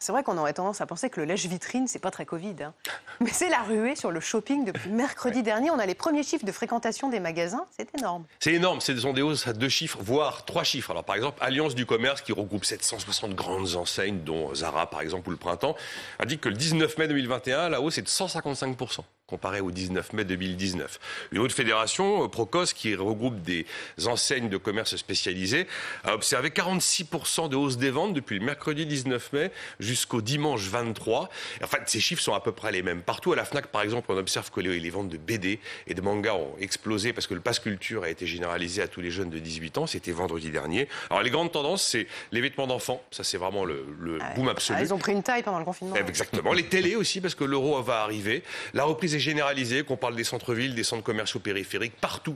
C'est vrai qu'on aurait tendance à penser que le lèche-vitrine, c'est pas très Covid. Hein. Mais c'est la ruée sur le shopping depuis mercredi dernier. On a les premiers chiffres de fréquentation des magasins. C'est énorme. C'est énorme. Ce sont des hausses à 2 chiffres, voire 3 chiffres. Alors, par exemple, Alliance du Commerce, qui regroupe 760 grandes enseignes, dont Zara, par exemple, ou le Printemps, indique que le 19 mai 2021, la hausse est de 155%. Comparé au 19 mai 2019. Une autre fédération, Procos, qui regroupe des enseignes de commerce spécialisées, a observé 46% de hausse des ventes depuis le mercredi 19 mai jusqu'au dimanche 23. Enfin, ces chiffres sont à peu près les mêmes. Partout à la Fnac, par exemple, on observe que les ventes de BD et de manga ont explosé parce que le pass culture a été généralisé à tous les jeunes de 18 ans. C'était vendredi dernier. Alors, les grandes tendances, c'est les vêtements d'enfants. Ça, c'est vraiment le boom absolu. Ils ont pris une taille pendant le confinement. Exactement. Les télés aussi, parce que l'euro va arriver. La reprise est généralisée, qu'on parle des centres-villes, des centres commerciaux périphériques, partout,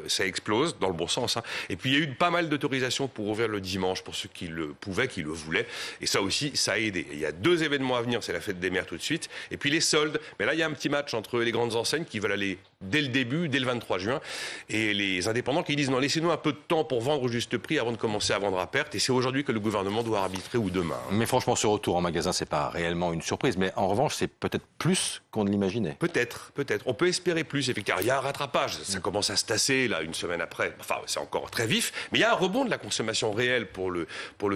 ça explose, dans le bon sens. Hein. Et puis il y a eu pas mal d'autorisations pour ouvrir le dimanche, pour ceux qui le pouvaient, qui le voulaient. Et ça aussi, ça a aidé. Il y a 2 événements à venir, c'est la fête des mères tout de suite, et puis les soldes. Mais là, il y a un petit match entre les grandes enseignes qui veulent aller dès le début, dès le 23 juin, et les indépendants qui disent non, laissez-nous un peu de temps pour vendre au juste prix avant de commencer à vendre à perte. Et c'est aujourd'hui que le gouvernement doit arbitrer ou demain. Hein. Mais franchement, ce retour en magasin, c'est pas réellement une surprise. Mais en revanche, c'est peut-être plus qu'on ne l'imaginait. Peut-être. On peut espérer plus. Effectivement, il y a un rattrapage. Ça commence à se tasser, là, une semaine après. Enfin, c'est encore très vif. Mais il y a un rebond de la consommation réelle pour le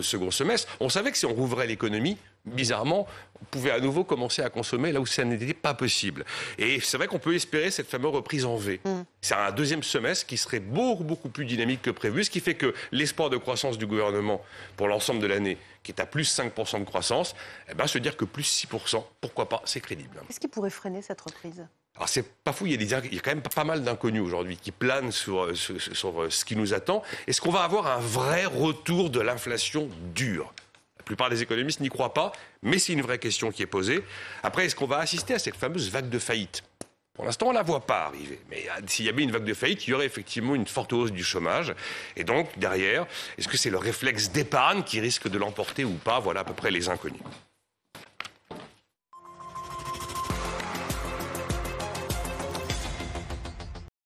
second semestre. On savait que si on rouvrait l'économie, bizarrement, on pouvait à nouveau commencer à consommer là où ça n'était pas possible. Et c'est vrai qu'on peut espérer cette fameuse reprise en V. C'est un deuxième semestre qui serait beaucoup plus dynamique que prévu, ce qui fait que l'espoir de croissance du gouvernement pour l'ensemble de l'année, qui est à plus 5% de croissance, se dire que plus 6%, pourquoi pas, c'est crédible. Qu'est-ce qui pourrait freiner cette reprise ? Alors c'est pas fou, il y a quand même pas mal d'inconnus aujourd'hui qui planent sur ce qui nous attend. Est-ce qu'on va avoir un vrai retour de l'inflation dure ? La plupart des économistes n'y croient pas, mais c'est une vraie question qui est posée. Après, est-ce qu'on va assister à cette fameuse vague de faillite ? Pour l'instant, on ne la voit pas arriver. Mais s'il y avait une vague de faillite, il y aurait effectivement une forte hausse du chômage. Et donc, derrière, est-ce que c'est le réflexe d'épargne qui risque de l'emporter ou pas ? Voilà à peu près les inconnus.